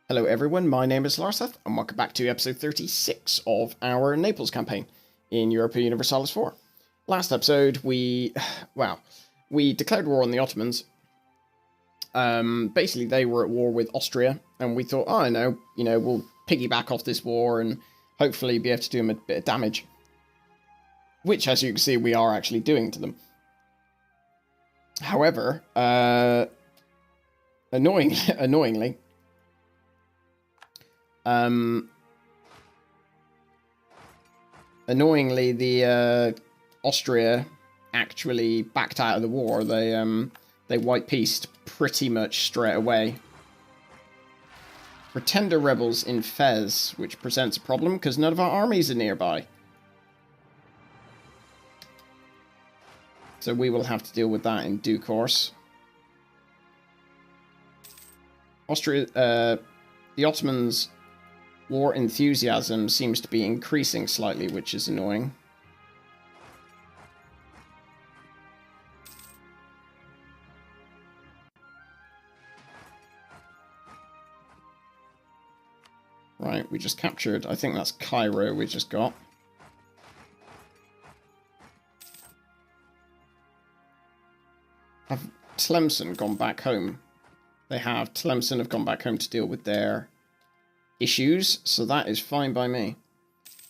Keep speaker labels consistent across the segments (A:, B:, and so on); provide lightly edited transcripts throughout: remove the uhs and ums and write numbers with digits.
A: Hello everyone, my name is Larseth, and welcome back to episode 36 of our Naples campaign in Europa Universalis 4. Last episode, we declared war on the Ottomans. Basically, they were at war with Austria, and we thought, we'll piggyback off this war and hopefully be able to do them a bit of damage. Which, as you can see, we are actually doing to them. However, annoyingly, the Austria actually backed out of the war. They white pieced pretty much straight away. Pretender rebels in Fez, which presents a problem because none of our armies are nearby. So we will have to deal with that in due course. The Ottomans' war enthusiasm seems to be increasing slightly, which is annoying. Right, we just captured, I think that's Cairo we just got. Have Tlemcen gone back home? They have. Tlemcen have gone back home to deal with their issues, so that is fine by me.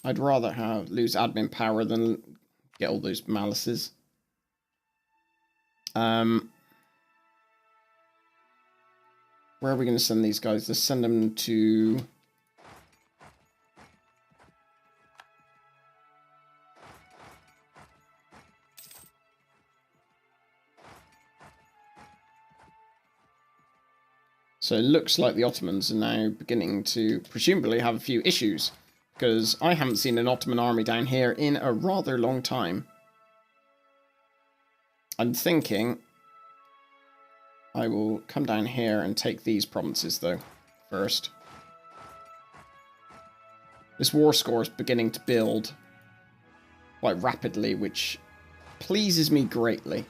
A: I'd rather lose admin power than get all those malices. Where are we going to send these guys? Let's send them to... So it looks like the Ottomans are now beginning to presumably have a few issues, because I haven't seen an Ottoman army down here in a rather long time. I'm thinking I will come down here and take these provinces, though, first. This war score is beginning to build quite rapidly, which pleases me greatly.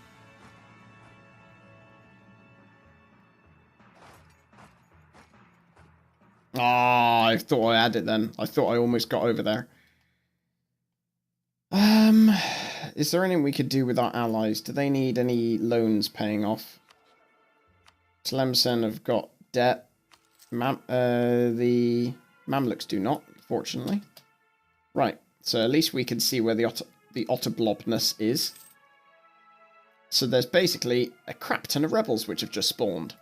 A: Ah, I thought I had it then. I thought I almost got over there. Is there anything we could do with our allies? Do they need any loans paying off? Tlemcen have got debt. The Mamluks do not, fortunately. Right, so at least we can see where the Otterblobness is. So there's basically a crap ton of rebels which have just spawned.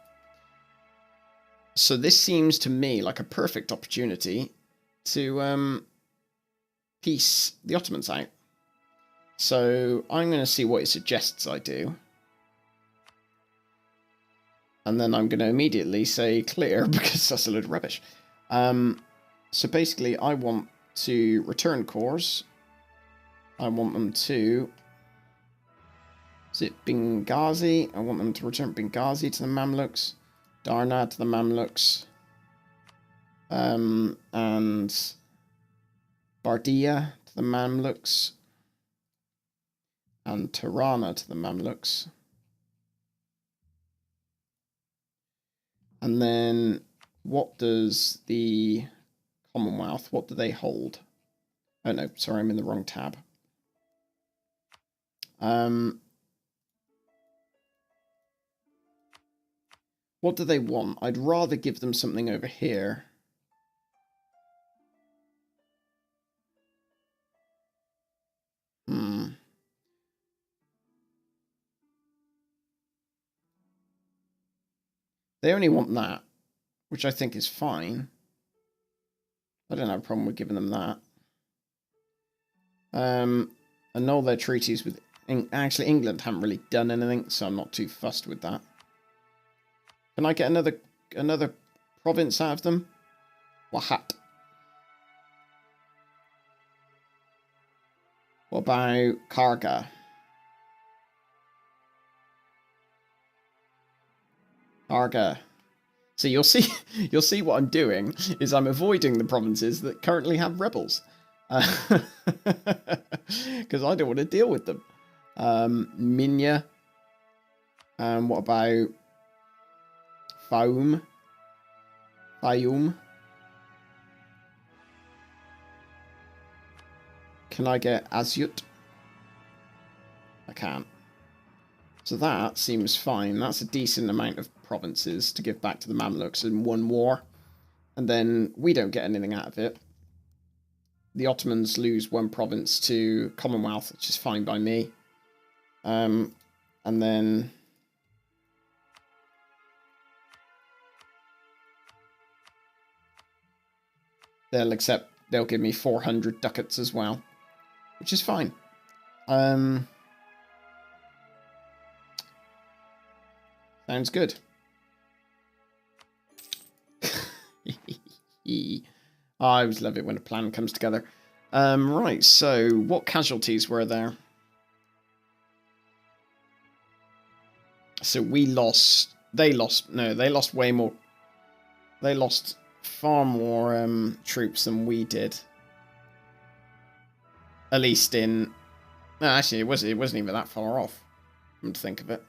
A: So this seems to me like a perfect opportunity to piece the Ottomans out. So I'm going to see what it suggests I do. And then I'm going to immediately say clear, because that's a load of rubbish. So basically I want to return cores. I want them to... Is it Benghazi? I want them to return Benghazi to the Mamluks. Darna to the Mamluks, and Bardia to the Mamluks, and Tirana to the Mamluks. And then, what does the Commonwealth, what do they hold? Oh no, sorry, I'm in the wrong tab. What do they want? I'd rather give them something over here. They only want that, which I think is fine. I don't have a problem with giving them that. Annul their treaties with... Actually, England haven't really done anything, so I'm not too fussed with that. Can I get another province out of them? Wahat. What about Karga? Karga. So you'll see what I'm doing is I'm avoiding the provinces that currently have rebels. Because I don't want to deal with them. Minya. What about Faum? Biome. Can I get Azyut? I can't. So that seems fine. That's a decent amount of provinces to give back to the Mamluks in one war. And then we don't get anything out of it. The Ottomans lose one province to Commonwealth, which is fine by me. And then they'll give me 400 ducats as well, which is fine. Sounds good. I always love it when a plan comes together. Right, so what casualties were there? So we lost... They lost way more... They lost far more troops than we did. At least in... No, actually, it wasn't even that far off. Come to think of it.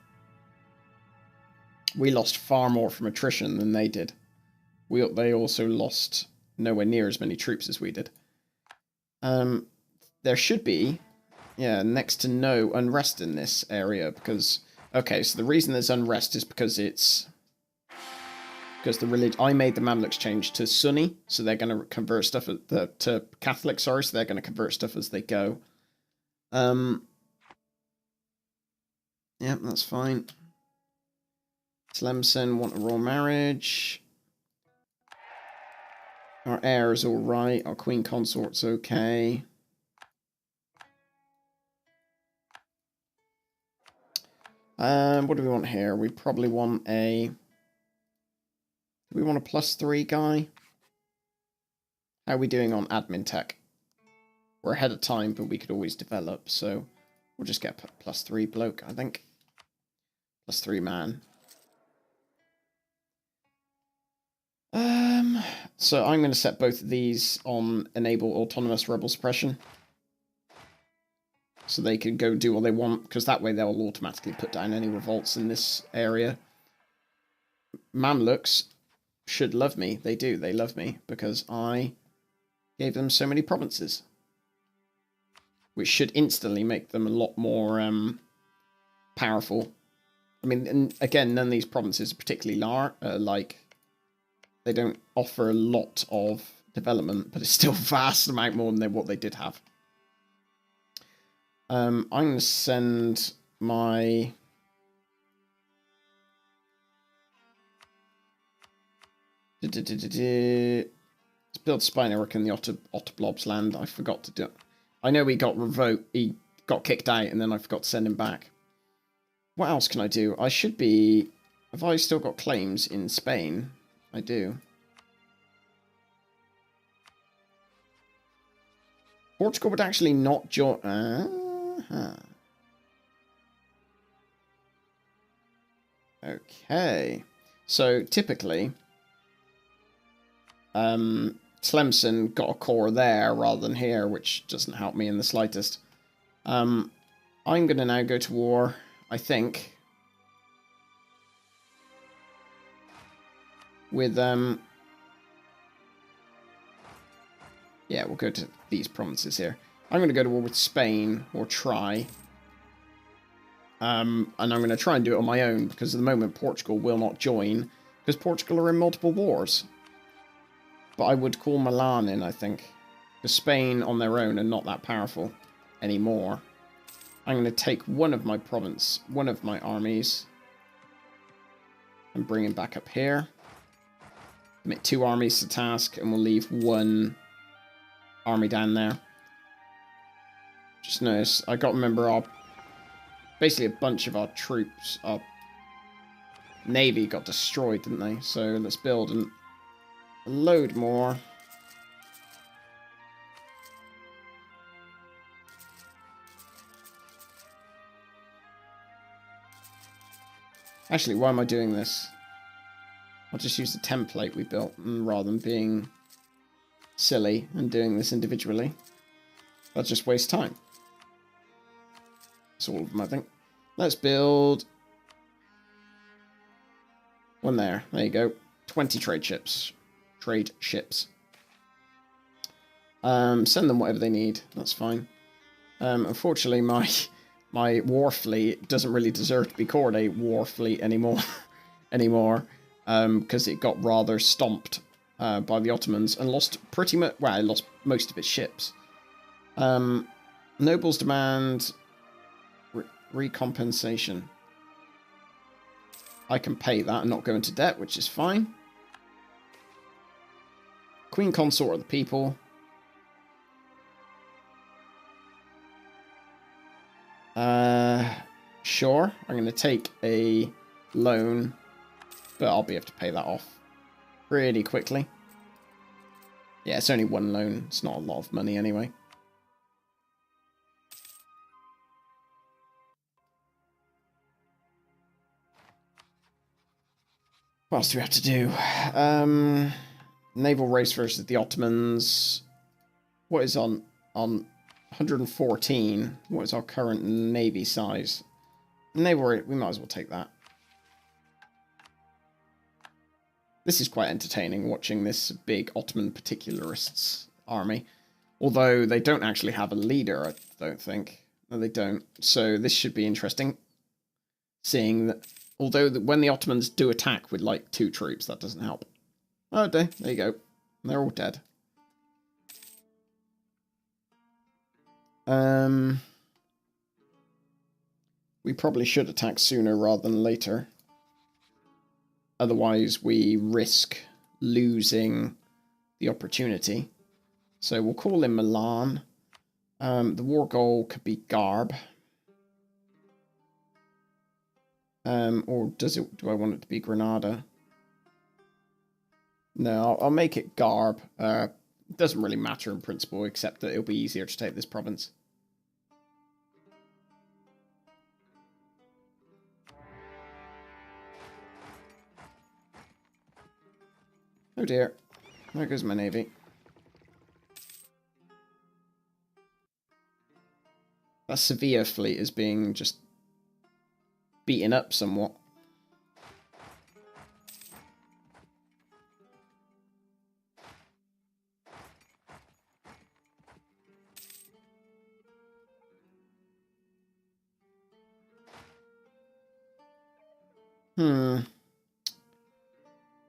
A: We lost far more from attrition than they did. They also lost nowhere near as many troops as we did. There should be, next to no unrest in this area because... Okay, so the reason there's unrest is because the religion... I made the Mamluks change to Sunni, so they're going to convert stuff to Catholic, sorry, so they're going to convert stuff as they go. Yeah, that's fine. Tlemcen want a royal marriage. Our heir is alright. Our queen consort's okay. What do we want here? We probably want a... Do we want a +3 guy? How are we doing on admin tech? We're ahead of time, but we could always develop, so we'll just get a +3 bloke, I think. +3 man. So I'm going to set both of these on enable autonomous rebel suppression. So they can go do what they want, because that way they'll automatically put down any revolts in this area. Mamluks should love me. They do. They love me, because I gave them so many provinces. Which should instantly make them a lot more powerful. I mean, and again, none of these provinces are particularly like... They don't offer a lot of development, but it's still a vast amount more than what they did have. I'm going to send my... Let's build spy network in the Otterblob's land. I forgot to do it. I know he got kicked out, and then I forgot to send him back. What else can I do? I should be... Have I still got claims in Spain? I do. Portugal would actually not join... Okay. So, typically... Tlemcen got a core there rather than here, which doesn't help me in the slightest. I'm going to now go to war, I think... With, yeah, we'll go to these provinces here. I'm going to go to war with Spain, or try. And I'm going to try and do it on my own, because at the moment Portugal will not join, because Portugal are in multiple wars. But I would call Milan in, I think. Because Spain on their own are not that powerful anymore. I'm going to take one of my armies, and bring him back up here. Commit 2 armies to task, and we'll leave 1 army down there. Just notice, I got to remember basically a bunch of our troops, our navy got destroyed, didn't they? So let's build a load more. Actually, why am I doing this? I'll just use the template we built rather than being silly and doing this individually. That'll just waste time. That's all of them, I think. Let's build one there. There you go. 20 trade ships. trade ships. Send them whatever they need. That's fine. Unfortunately, my war fleet doesn't really deserve to be called a war fleet anymore. Because it got rather stomped by the Ottomans and lost pretty much. Well, it lost most of its ships. Nobles demand recompensation. I can pay that and not go into debt, which is fine. Queen consort of the people. Sure. I'm going to take a loan, but I'll be able to pay that off pretty quickly. Yeah, it's only one loan. It's not a lot of money anyway. What else do we have to do? Naval race versus the Ottomans. What is on 114? What is our current navy size? Naval rate, we might as well take that. This is quite entertaining, watching this big Ottoman particularists army. Although they don't actually have a leader, I don't think. No, they don't. So this should be interesting. Seeing that, although when the Ottomans do attack with like 2 troops, that doesn't help. Oh, there you go. They're all dead. We probably should attack sooner rather than later. Otherwise, we risk losing the opportunity. So we'll call in Milan. The war goal could be Garb. Or do I want it to be Granada? No, I'll make it Garb. It doesn't really matter in principle, except that it'll be easier to take this province. Oh dear. There goes my navy. That Sevilla fleet is being just beaten up somewhat.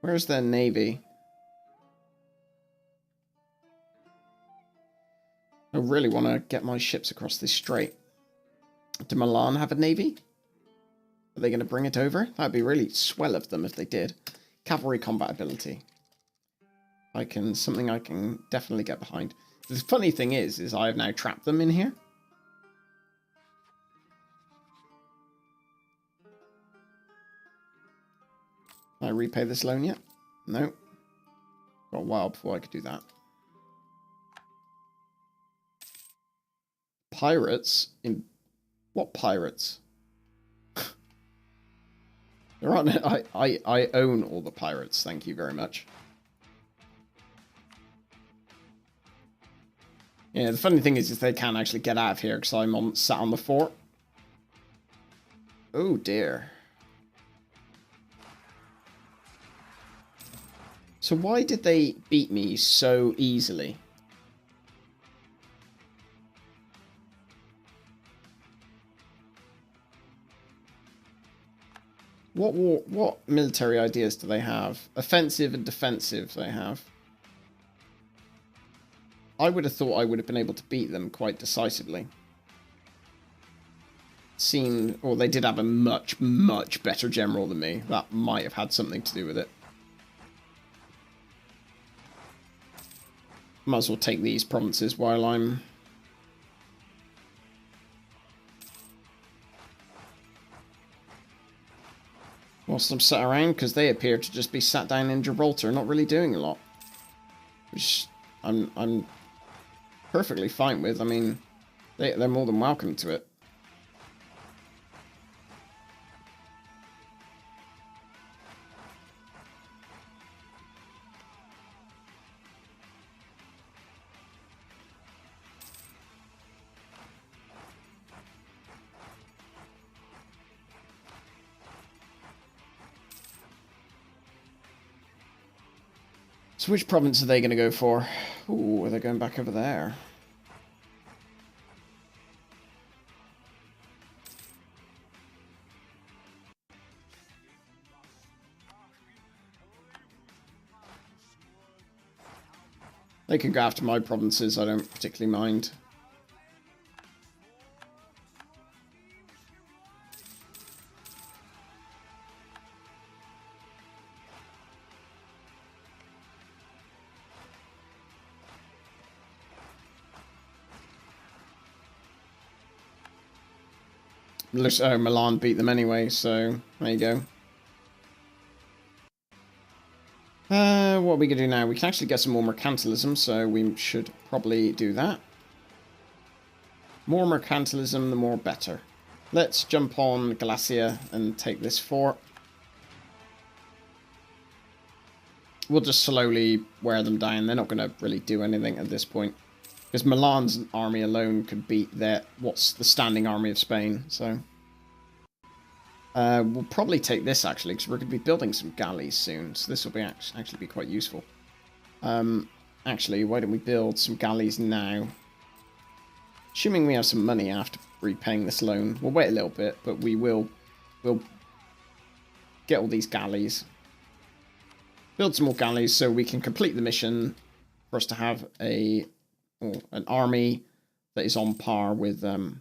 A: Where's their navy? I really want to get my ships across this strait. Do Milan have a navy? Are they going to bring it over? That'd be really swell of them if they did. Cavalry combat ability. Something I can definitely get behind. The funny thing is I have now trapped them in here. Can I repay this loan yet? No. Got a while before I could do that. Pirates? In what pirates? There aren't. I own all the pirates. Thank you very much. Yeah, the funny thing is they can't actually get out of here because I'm sat on the fort. Oh dear. So why did they beat me so easily? What military ideas do they have? Offensive and defensive they have. I would have thought I would have been able to beat them quite decisively. Or they did have a much, much better general than me. That might have had something to do with it. Might as well take these provinces while I'm... whilst I'm sat around, because they appear to just be sat down in Gibraltar, not really doing a lot. Which I'm perfectly fine with. I mean, they're more than welcome to it. So which province are they going to go for? Ooh, are they going back over there? They can go after my provinces, I don't particularly mind. Oh, Milan beat them anyway, so there you go. What are we going to do now? We can actually get some more mercantilism, so we should probably do that. More mercantilism, the more better. Let's jump on Galacia and take this fort. We'll just slowly wear them down. They're not going to really do anything at this point. Because Milan's army alone could beat what's the standing army of Spain, so... we'll probably take this, actually, because we're going to be building some galleys soon, so this will be actually be quite useful. Actually, why don't we build some galleys now? Assuming we have some money after repaying this loan. We'll wait a little bit, but we'll get all these galleys. Build some more galleys so we can complete the mission for us to have an army that is on par with... the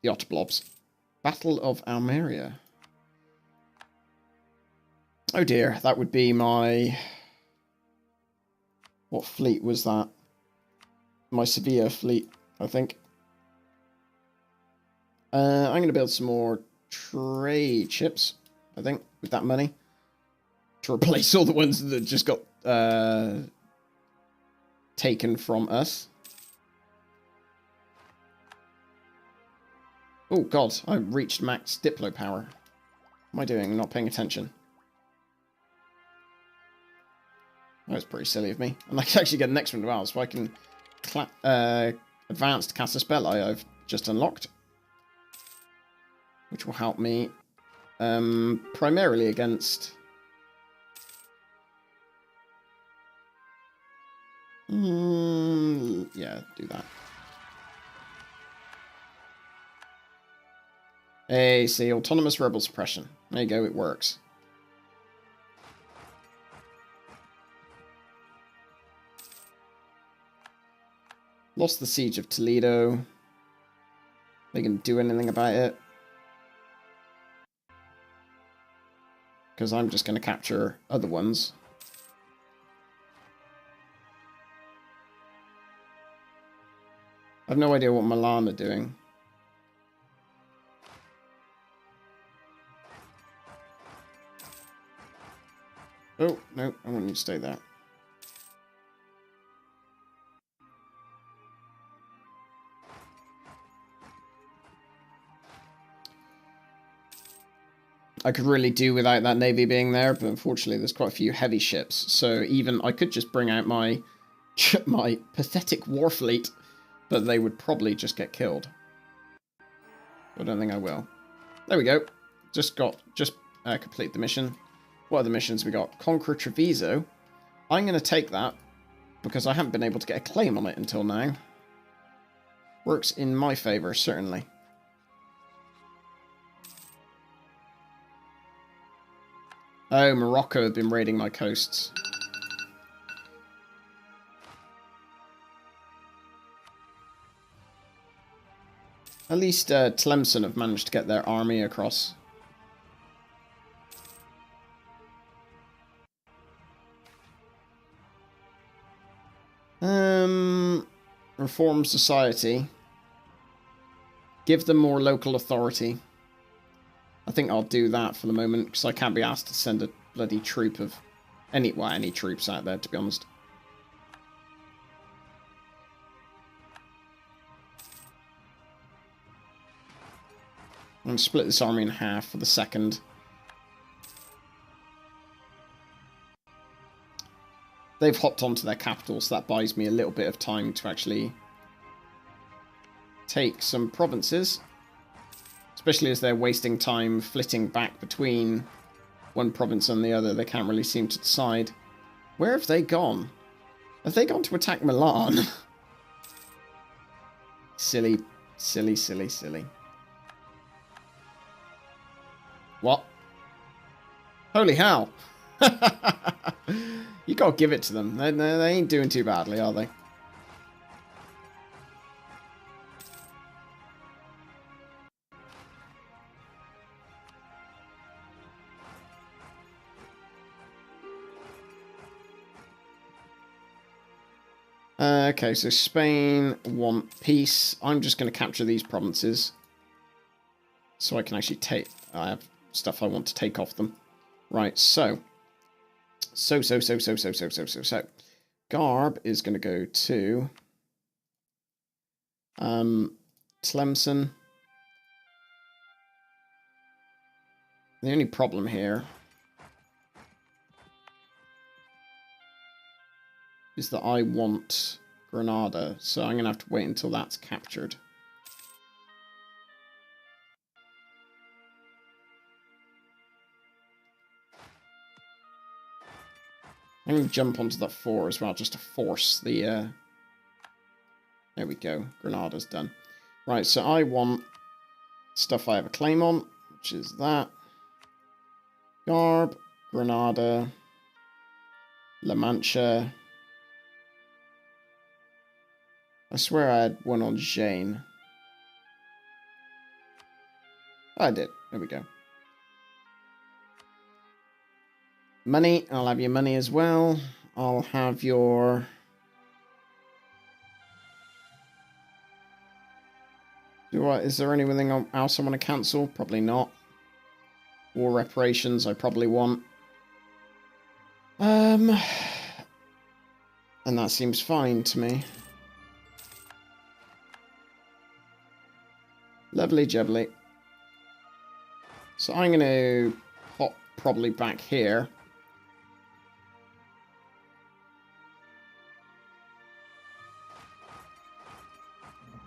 A: Autoblobs. Battle of Almeria. Oh dear, that would be my... What fleet was that? My Sevilla fleet, I think. I'm going to build some more trade ships, I think, with that money. To replace all the ones that just got taken from us. Oh god, I reached max Diplo power. What am I doing? I'm not paying attention. That was pretty silly of me. And I can actually get the next one as well, so I can advanced Casus Belli I've just unlocked. Which will help me primarily against... yeah, do that. Hey, see, autonomous rebel suppression. There you go, it works. Lost the siege of Toledo. They can do anything about it. Because I'm just going to capture other ones. I have no idea what Milan are doing. Oh, no, I want you to stay there. I could really do without that navy being there, but unfortunately there's quite a few heavy ships. So even I could just bring out my my pathetic war fleet, but they would probably just get killed. I don't think I will. There we go. Just complete the mission. What other missions we got? Conquer Treviso. I'm going to take that because I haven't been able to get a claim on it until now. Works in my favour, certainly. Oh, Morocco have been raiding my coasts. At least Tlemcen have managed to get their army across. Reform society. Give them more local authority. I think I'll do that for the moment, because I can't be asked to send a bloody troop of... any troops out there, to be honest. I'm going to split this army in half for the second. They've hopped onto their capital, so that buys me a little bit of time to actually take some provinces. Especially as they're wasting time flitting back between one province on the other. They can't really seem to decide. Where have they gone? Have they gone to attack Milan? Silly, silly, silly, silly. What? Holy hell. You gotta give it to them. They ain't doing too badly, are they? Okay, so Spain want peace. I'm just going to capture these provinces. So I can actually take... I have stuff I want to take off them. Right, so. Garb is going to go to... Tlemcen. The only problem here... is that I want Granada, so I'm going to have to wait until that's captured. I'm going to jump onto that 4 as well, just to force the... There we go, Granada's done. Right, so I want stuff I have a claim on, which is that. Garb, Granada, La Mancha... I swear I had one on Jane. I did. There we go. Money. I'll have your money as well. I'll have your... Is there anything else I want to cancel? Probably not. War reparations I probably want. And that seems fine to me. Lovely jubbly. So I'm going to pop probably back here.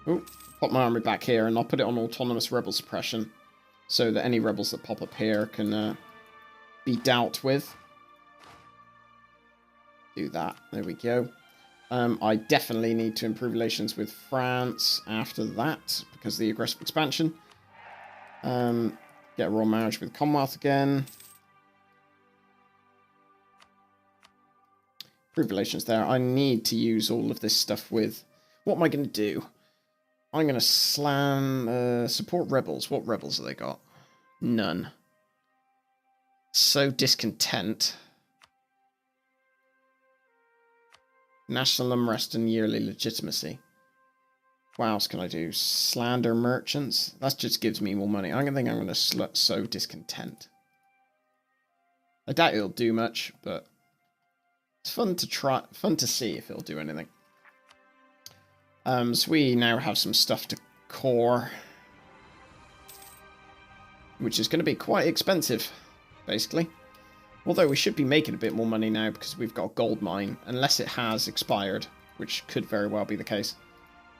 A: Oh, pop my army back here and I'll put it on autonomous rebel suppression so that any rebels that pop up here can be dealt with. Do that. There we go. I definitely need to improve relations with France after that, because of the aggressive expansion. Get a royal marriage with Commonwealth again. Improve relations there. I need to use all of this stuff with... What am I going to do? I'm going to slam... support rebels. What rebels have they got? None. So discontent. National unrest and yearly legitimacy. What else can I do? Slander merchants. That just gives me more money. I think I'm going to sow discontent. I doubt it'll do much, but it's fun to try. Fun to see if it'll do anything. So we now have some stuff to core, which is going to be quite expensive, basically. Although we should be making a bit more money now because we've got a gold mine, unless it has expired, which could very well be the case.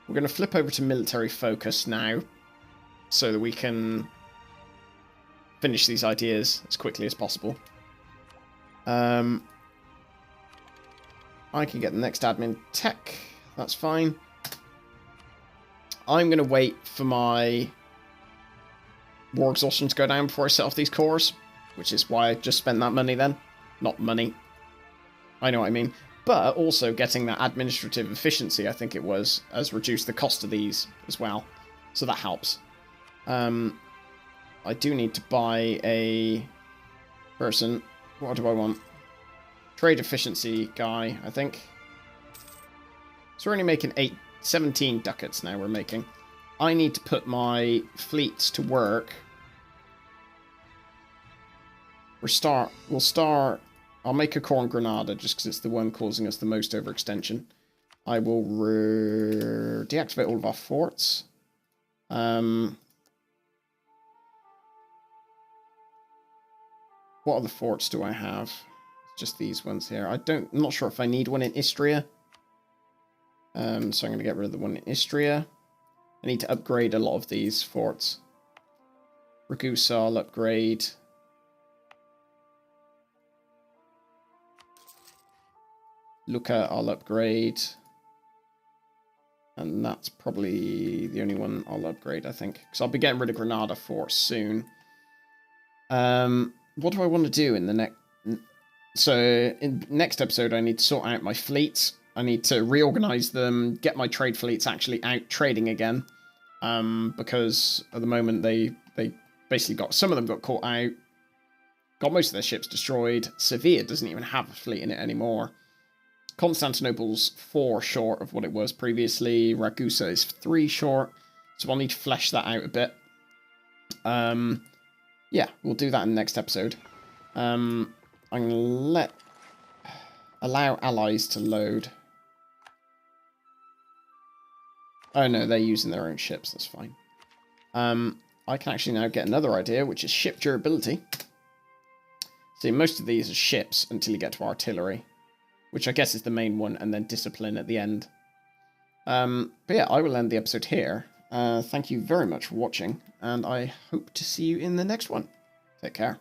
A: We're going to flip over to military focus now, so that we can finish these ideas as quickly as possible. I can get the next admin tech, that's fine. I'm going to wait for my war exhaustion to go down before I set off these cores. Which is why I just spent that money then. Not money. I know what I mean. But also getting that administrative efficiency, I think it was, has reduced the cost of these as well. So that helps. I do need to buy a person. What do I want? Trade efficiency guy, I think. So we're only making 17 ducats now we're making. I need to put my fleets to work. We'll start... I'll make a core on Granada just because it's the one causing us the most overextension. I will deactivate all of our forts. What other forts do I have? Just these ones here. I'm not sure if I need one in Istria. So I'm going to get rid of the one in Istria. I need to upgrade a lot of these forts. Ragusa, I'll upgrade. Lucca I'll upgrade. And that's probably the only one I'll upgrade, I think. Because I'll be getting rid of Granada for soon. What do I want to do in the next... So, in next episode, I need to sort out my fleets. I need to reorganize them, get my trade fleets actually out trading again. Because at the moment, they basically got... Some of them got caught out. Got most of their ships destroyed. Sevilla doesn't even have a fleet in it anymore. Constantinople's 4 short of what it was previously. Ragusa is 3 short. So I'll need to flesh that out a bit. Yeah, we'll do that in the next episode. I'm going to allow allies to load. Oh no, they're using their own ships. That's fine. I can actually now get another idea, which is ship durability. See, most of these are ships until you get to artillery, which I guess is the main one, and then discipline at the end. But yeah, I will end the episode here. Thank you very much for watching, and I hope to see you in the next one. Take care.